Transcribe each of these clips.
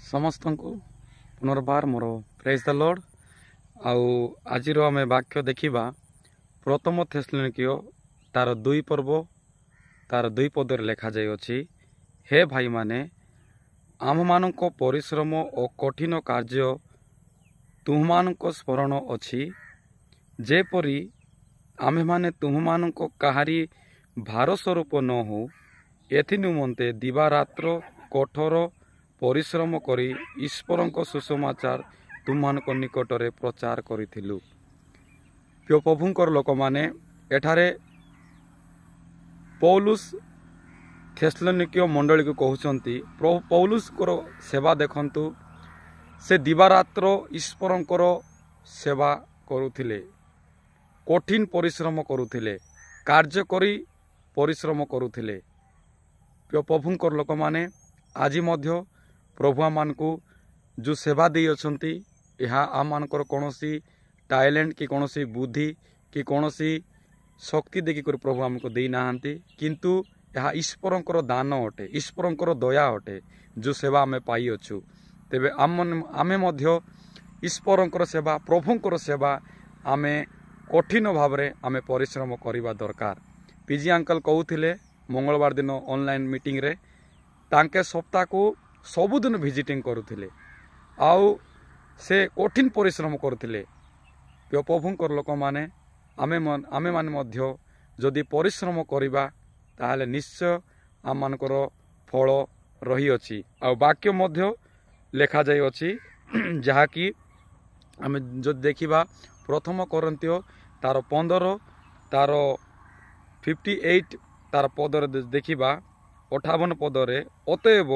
समस्त को पुनर्बार मोर praise the Lord. आज आम वाक्य देखा प्रथम थेसलोनिकीय तार 2 पर्व तार 2 पदर लिखा जाइए, हे भाई माने आम मान परिश्रम और कठिन कार्य तुम्हां स्मरण अच्छी, जेपरी आमे माने तुम्हां कहारी भार स्वरूप न हो एथि निमंते दिवारात्र कठोर परिश्रम करी ईश्वर सुसमाचार तुम्हां निकटरे प्रचार करिथिलु। प्रिय प्रभुंकर लोक माने एठारे पौलुस थेसलोनिकीय मंडली को कहउचंती, पौलुस को सेवा देखंतु, से दिवारात्र ईश्वरंकर सेवा करुथिले, कठिन परिश्रम करुथिले, कार्य करी परिश्रम करुथिले। प्रिय प्रभुंकर लोक माने आज मध्य प्रभु आम को जो सेवा दे अछंती, यह आम मानकर कौनसी टैलेंट कि कौनसी बुद्धि कि कौनसी शक्ति देखिक प्रभु आमको दे नाहांती, किंतु यह ईश्वरंकर दान अटे, ईश्वरंकर दया अटे जो सेवा आमे पाई अछु। तेबे आमे मध्य ईश्वरंकर सेवा प्रभुंकर सेवा आमे कठिन भाव में आमे परिश्रम करवा दरकार। पीजी अंकल कहूथिले मंगलवार दिन ऑनलाइन मीटिंग रे तांके सप्ताह को सबुदिन विजिटिंग करुथिले, आउ से कठिन परिश्रम करुथिले। प्रिय प्रभुंकर लोक माने आमे माने मध्य जदि परिश्रम करिबा ताहाले निश्चय आम मानकर फल रही अछि। आ वाक्य मध्य लेखा जाय अछि जहाँकि आमे जो देखिबा प्रथम कोरिन्थियो तार 15 तार 58 तार पदर देखिबा 58 पदरे, अतएव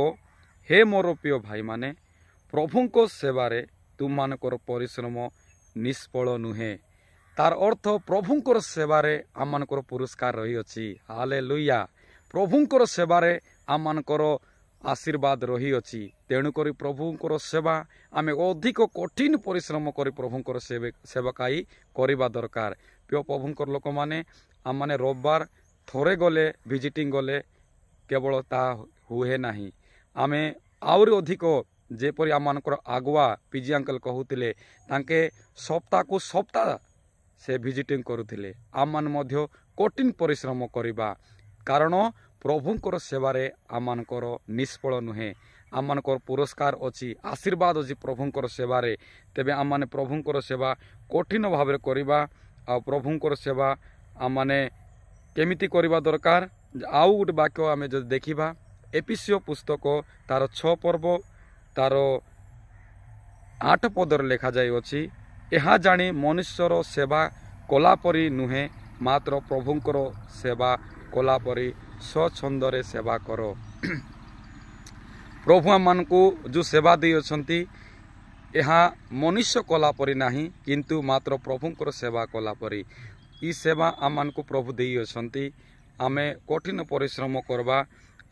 हे मोर प्रिय भाई माने प्रभुंको सेवारे तुममानकर परिश्रम निष्फल नुहे। तार अर्थ प्रभुंकर सेवारे आम मानकर पुरस्कार रही अछि। हालेलुया। प्रभुंकर सेवारे आम मानकर आशीर्वाद रही अछि। तेणुकरी प्रभुंकर सेवा आमे अधिक कठिन परिश्रम करी प्रभुंकर सेवकाई करिबा दरकार। प्रिय प्रभुंकर लोक माने आम माने रविवार थोड़े गले विजिटिंग गले केवल ता हुए नाही, आमे आउरी अधिक जेपरी आम मानकर आगुआ पीजी अंकल कहूतिले तांके सप्ताह को सप्ताह से विजिटिंग करुथिले। आम मान मध्य कठिन परिश्रम करिबा, कारण प्रभुंकर सेवारे आम मानकर निष्फल नुहे, आम मानकर पुरस्कार अछि, आशीर्वाद अछि प्रभुंकर सेवारे। तेबे आम माने प्रभुंकर सेवा कठिन भाव में करिबा। आ प्रभुंकर सेवा आम माने केमिति करिबा दरकार। आउ गोटे वाक्य आमे जदि देखिबा एफिसियो पुस्तक तार 6 पर्व तार 8 पदर लेखा जाय अछि, यह जानी मनुष्यर सेवा कलापरी नुहे, मात्र प्रभुंकर सेवा कलापरी स्वच्छंदरे सेवा करो। प्रभु मान को जो सेवा दे अछंती, यह मनुष्य कलापरी नाही, किंतु मात्र प्रभुंकर सेवा कलापरी। ई सेवा आम मान को प्रभु दे अछंती। आमे कठिन परिश्रम करबा,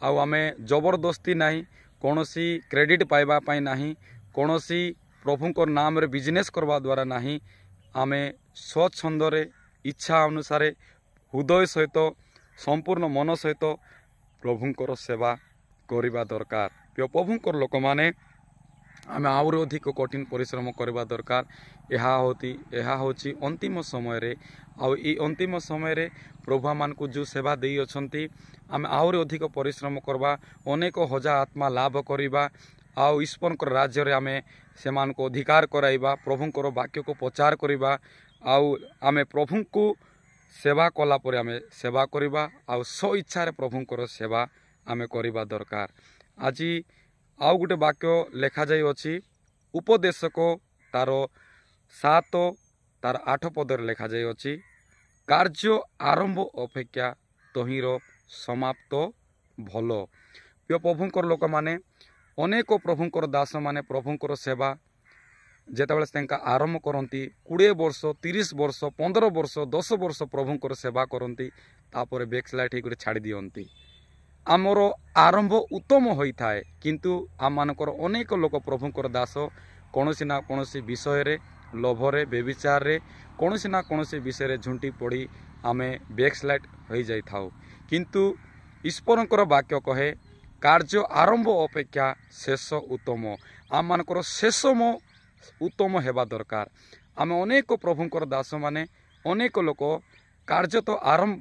आउ आमे जबरदस्ती नाही, कौनसी क्रेडिट पाइबा पाई नाही, कौनसी प्रभुंकर नाम रे बिजनेस करवा द्वारा नाही, आमे स्वच्छंदरे इच्छा अनुसार हृदय सहित संपूर्ण मन सहित प्रभुंकर सेवा करिबा दरकार। प्रिय प्रभुंकर लोक माने आमे आउर अधिक कठिन परिश्रम करवा दरकार। यह होची अंतिम समय रे, आउ ई अंतिम समय रे प्रभु मान को जो सेवा दे अछंती, आमे आउर अधिक परिश्रम करवा, अनेक हजार आत्मा लाभ करिबा, आउ ईश्वरकर राज्य रे आमे सेमान को अधिकार कराइबा, प्रभुंकर वाक्य को प्रचार करिबा, आउ आमे प्रभु को सेवा कला परे आमे सेवा करिबा, आउ स्व इच्छा रे प्रभुंकर सेवा आमे करिबा दरकार। आज आउ गोटे वाक्य लेखा जाय अछि, उपदेशक तार 7 तार 8 पदर लेखा जाय अछि, कार्य आरंभ अपेक्षा तहिर समाप्त भल। प्रिय प्रभुंकर लोक माने अनेक प्रभुंकर दास माने प्रभुंकर सेवा जेतेबेले आरंभ करती 20 वर्ष 30 वर्ष 15 वर्ष 10 वर्ष प्रभुंकर सेवा करती, तापर बैकस्लाइड होकर छाड़ी दियंती। आमर आरंभ उत्तम होता है, किंतु आम मानकर अनेक लोक प्रभुंकर दास कौनसी ना कौनसी विषय रे, लोभरे बेविचार रे, कौनसी ना कौनसी विषय रे झुंटी पड़ी आमे बैकस्लाइड हो जाई थाउ। किंतु ईश्वरंकर वाक्य कहे କାର୍ଯ୍ୟ ଆରମ୍ଭ ଅପେକ୍ଷା ଶେଷ ଉତ୍ତମ। ଆମମାନଙ୍କର ଶେଷ ଉତ୍ତମ ହେବା ଦରକାର। ଆମେ ଅନେକ ପ୍ରଭୁଙ୍କର ଦାସମାନେ ଅନେକ ଲୋକ କାର୍ଯ୍ୟ ତ ଆରମ୍ଭ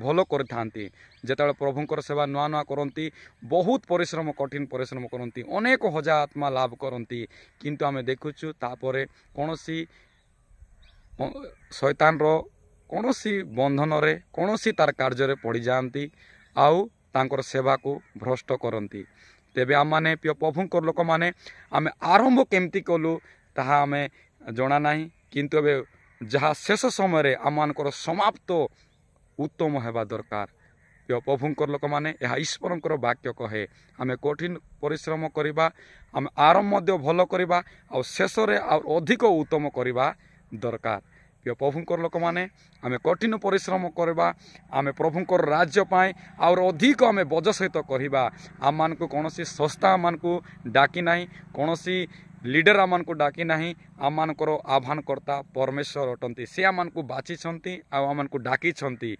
ଭଲ କରିଥାନ୍ତି। ଯେତେବେଳେ ପ୍ରଭୁଙ୍କର ସେବା ନୂଆ ନୂଆ କରନ୍ତି, ବହୁତ କଠିନ ପରିଶ୍ରମ କରନ୍ତି, ଅନେକ ହଜାର ଆତ୍ମା ଲାଭ କରନ୍ତି। କିନ୍ତୁ ଆମେ ଦେଖୁଛୁ ତାପରେ କୌଣସି ଶୈତାନର କୌଣସି ବନ୍ଧନରେ କୌଣସି ତାର କାର୍ଯ୍ୟରେ ପଡ଼ିଯାଆନ୍ତି ଆଉ ତାଙ୍କର ସେବାକୁ ଭ୍ରଷ୍ଟ କରନ୍ତି। ତେବେ ଆମମାନେ ପ୍ରିୟ ପ୍ରଭୁଙ୍କର ଲୋକମାନେ ଆମେ ଆରମ୍ଭ କେମିତି କଲୁ ତାହା ଆମେ ଜଣା ନାହିଁ, କିନ୍ତୁ ଏବେ ଯାହା ଶେଷ ସମୟରେ ଆମମାନଙ୍କର ସମାପ୍ତ ଉତ୍ତମ ହେବା ଦରକାର। ପ୍ରିୟ ପ୍ରଭୁଙ୍କର ଲୋକମାନେ ଏହା ଈଶ୍ୱରଙ୍କର ବାକ୍ୟ କହେ। ଆମେ କଠିନ ପରିଶ୍ରମ କରିବା, ଆମେ ଆରମ୍ଭ ମଧ୍ୟ ଭଲ କରିବା ଆଉ ଶେଷରେ ଆଉ ଅଧିକ ଉତ୍ତମ କରିବା ଦରକାର। ପ୍ରିୟ ପ୍ରଭୁଙ୍କର ଲୋକମାନେ ଆମେ କଠିନ ପରିଶ୍ରମ କରିବା, ଆମେ ପ୍ରଭୁଙ୍କର ରାଜ୍ୟ ପାଇଁ ଆହୁରି ଅଧିକ ଆମେ ବୋଝ ସହିତ କରିବା। ଆମମାନଙ୍କୁ କୌଣସି ସଂସ୍ଥା ଆମମାନଙ୍କୁ ଡାକି ନାହିଁ, କୌଣସି ଲିଡର ଆମମାନଙ୍କୁ ଡାକି ନାହିଁ। ଆମମାନଙ୍କର ଆହ୍ୱାନକର୍ତ୍ତା ପରମେଶ୍ୱର ଅଟନ୍ତି। ସେ ଆମମାନଙ୍କୁ ବାଛିଛନ୍ତି ଆଉ ଆମମାନଙ୍କୁ ଡାକିଛନ୍ତି।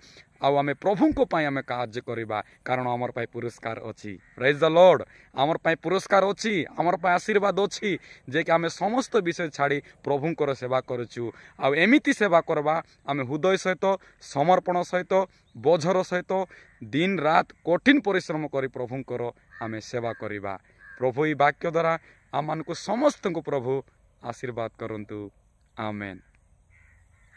ଆଉ ଆମେ ପ୍ରଭୁଙ୍କ ପାଇଁ ଆମେ କାର୍ଯ୍ୟ କରିବା, କାରଣ ଆମର ପାଇଁ ପୁରସ୍କାର ଅଛି। ପ୍ରେଜ୍ ଦ ଲର୍ଡ। ଆମର ପାଇଁ ପୁରସ୍କାର ଅଛି, ଆମର ପାଇଁ ଆଶୀର୍ବାଦ ଅଛି, ଯେ କି ଆମେ ସମସ୍ତ ବିଷୟ ଛାଡ଼ି ପ୍ରଭୁଙ୍କର ସେବା କରୁଛୁ। ଆଉ ଏମିତି ସେବା କରିବା, ଆମେ ହୃଦୟ ସହିତ, ସମର୍ପଣ ସହିତ, ବୋଝର ସହିତ ଦିନ ରାତ କଠିନ ପରିଶ୍ରମ କରି ପ୍ରଭୁଙ୍କର ଆମେ ସେବା କରିବା। ପ୍ରଭୁ ଏହି ବାକ୍ୟ ଦ୍ୱାରା ଆମମାନଙ୍କୁ ସମସ୍ତଙ୍କୁ ପ୍ରଭୁ ଆଶୀର୍ବାଦ କରନ୍ତୁ। ଆମେନ୍।